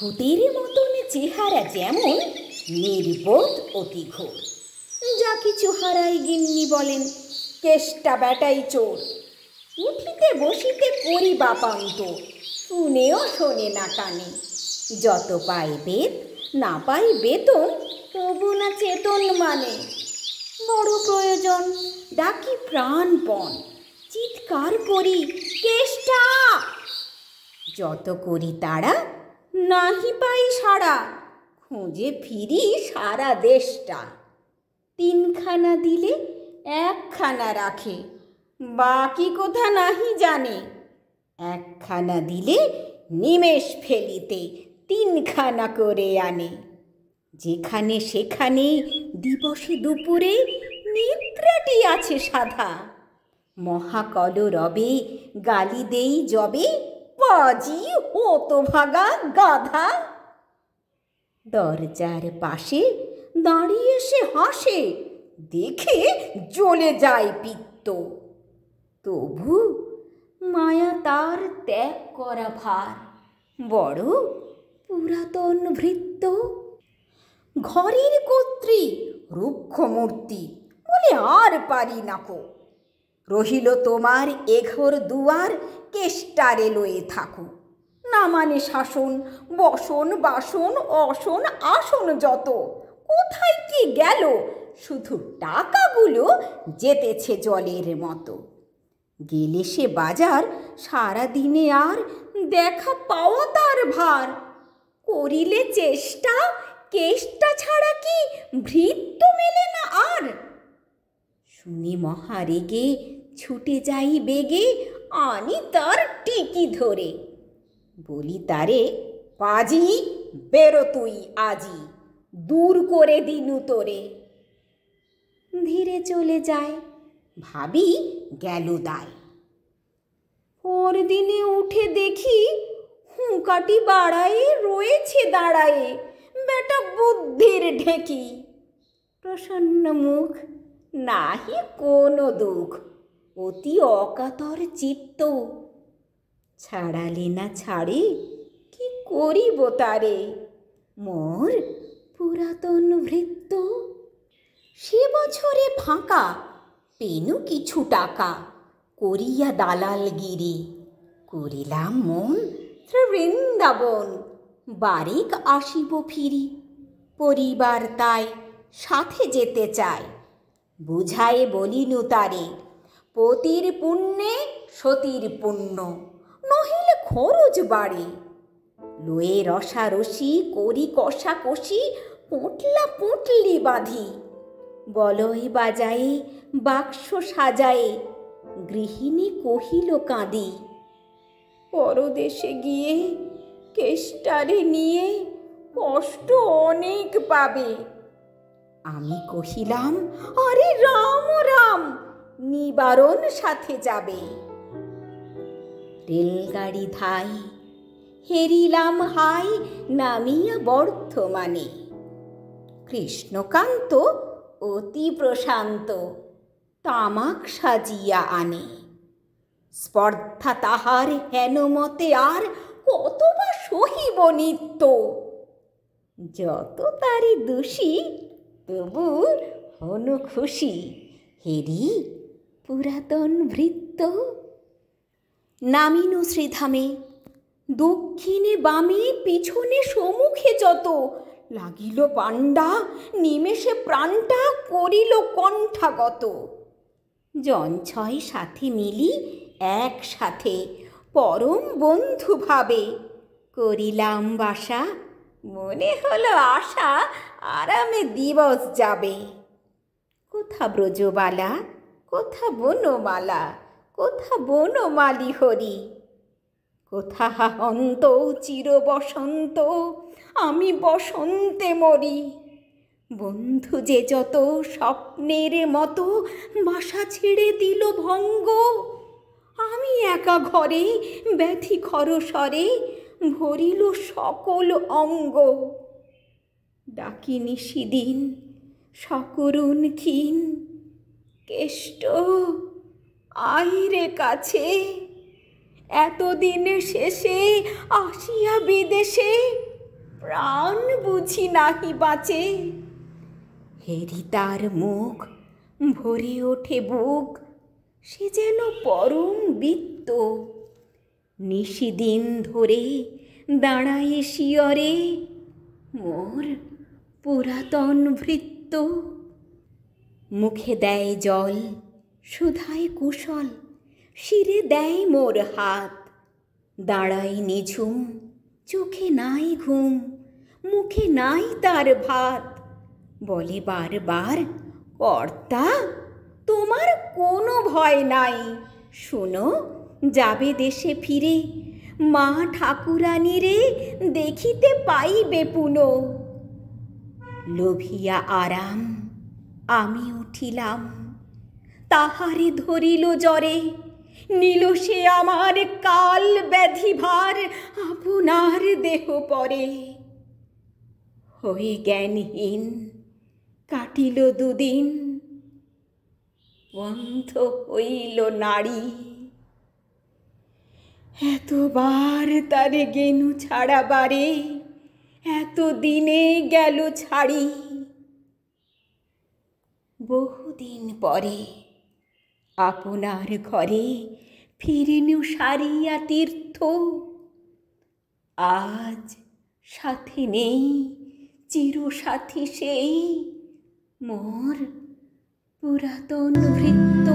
ভূতের মতন চেহারা যেমন, নির্বোধ অতি ঘোর। যা কিছু হারাই গিন্নি বলেন, কেষ্টা বেটাই চোর। উঠিতে বসিতে করি বাপান্ত, শুনেও শোনে না কানে। যত পাই বেদ না পাই বেতন, তবু না চেতন মানে। বড় প্রয়োজন ডাকি প্রাণপণ, চিৎকার করি কেষ্টা। যত করি তারা নাহি পাই সারা, খুঁজে ফিরি সারা দেশটা। তিনখানা দিলে একখানা রাখে, বাকি কোথা নাহি জানে। একখানা দিলে নিমেষ ফেলিতে তিনখানা করে আনে। যেখানে সেখানে দিবসে দুপুরে নিদ্রাটি আছে সাধা। মহাকলরবে গালি দেই যবে, পাজি হতভাগা গাধা। দরজার পাশে দাঁড়িয়ে সে হাসে, দেখে জ্বলে যায় পিত্ত। তবু মায়া তার ত্যাগ করা ভার, বড় পুরাতন ভৃত্য। ঘরের কর্ত্রী রুক্ষ মূর্তি বলে আর পারি নাকো। রহিল তোমার এঘর দুয়ার, কেষ্টারে লয়ে থাকো। না মানে শাসন বসন বাসন অসন আসন যত, কোথায় কি গেল শুধু টাকাগুলো যেতেছে জলের মতো। গেলে সে বাজার সারা দিনে আর দেখা পাওয়া তার ভার। করিলে চেষ্টা কেষ্টা ছাড়া কি ভৃত্য মেলে না আর। শুনি মহারেগে ছুটে যাই বেগে, আনি তার টিকি ধরে। বলি তারে, পাজি বেরো তুই আজি, দূর করে দিনু তোরে। ধীরে চলে যায়, ভাবি গেল দায়। পরদিনে উঠে দেখি হুঁকাটি বাড়ায়ে রয়েছে দাঁড়ায়ে বেটা বুদ্ধির ঢেকি। প্রসন্ন মুখ, নাহি কোনো দুঃখ, অতি অকাতর চিত্ত। ছাড়ালে না ছাড়ে, কি করিব তারে, মোর পুরাতন ভৃত্য। সে বছরে ফাঁকা পেনু কিছু টাকা, করিয়া দালালগিরি। করিলাম মন বৃন্দাবন, বারেক আসিব ফিরি। পরিবার তাই সাথে যেতে চায়, বুঝায়ে বলিনু তারে, পতির পুণ্যে সতীর পুণ্য, নহিলে খরচ বাড়ে। লয়ে রসারসি করি কষাকষি, পোঁটলা পুঁটলি বাঁধি। বলয় বাজায়ে বাক্স সাজায়ে, গৃহিণী কহিল কাঁদি। পরদেশে গিয়ে কেষ্টারে নিয়ে কষ্ট অনেক পাবে। আমি কহিলাম, আরে রাম রাম, নিবারণ সাথে যাবে। রেলগাড়ি ধাই হেরিলাম হাই, নামিয়া বর্ধমানে। কৃষ্ণকান্ত অতি প্রশান্ত, তামাক সাজিয়া আনে। স্পর্ধা তাহার হেন মতে আর, কতবা সহিব নিত্য। যত তারি দোষী তবু হনু খুশি, হেরি পুরাতন ভৃত্য। নামিনু শ্রীধামে, দক্ষিণে বামে পিছনে সম্মুখে যত। লাগিল পাণ্ডা নিমেষে প্রাণটা করিল কণ্ঠাগত। জঞ্ছয় সাথে মিলি একসাথে, পরম বন্ধু ভাবে। করিলাম বাসা, মনে হলো আশা আরামে দিবস যাবে। কোথা ব্রজবালা, কোথা বনমালা, কোথা বনমালী হরি। কোথা অন্ত চির বসন্ত, আমি বসন্তে মরি। বন্ধু যে যত স্বপ্নের মতো বাসা ছেড়ে দিল ভঙ্গ। আমি একা ঘরে ব্যথি খরস্বরে, ভরিল সকল অঙ্গ। ডাকি নিশিদিন সকরুণ ক্ষীণ, কেষ্ট আইরে কাছে। এতদিনে শেষে আসিয়া বিদেশে, প্রাণ বুঝি নাহি বাঁচে। হেরি তার মুখ, ভরে ওঠে বুক, সে যেন পরম বৃত্ত। নিশিদিন ধরে দাঁড়ায় শিয়রে মোর পুরাতন ভৃত্য। মুখে দেয় জল, সুধায় কুশল, শিরে দেয় মোর হাত। দাঁড়াই নিঝুম, চোখে নাই ঘুম, মুখে নাই তার ভাত। বলে বারবার, কর্তা তোমার কোনো ভয় নাই। শোনো, যাবে দেশে ফিরে, মা ঠাকুরানীরে দেখিতে পাইবে পুনো। লোভিয়া আরাম আমি উঠিলাম, তাহারে ধরিল জ্বরে। নিল সে আমার কাল ব্যাধি ভার, আপনার দেহ পরে। হয়ে জ্ঞানহীন কাটিল দুদিন, বন্ধ হইল নাড়ি। এতবার তারে গেনু ছাড়াবারে, এত দিনে গেল ছাড়ি। বহুদিন পরে আপনার ঘরে ফিরিনু সারিয়া তীর্থ। আজ সাথী নেই, চিরসাথী সেই মোর পুরাতন ভৃত্য।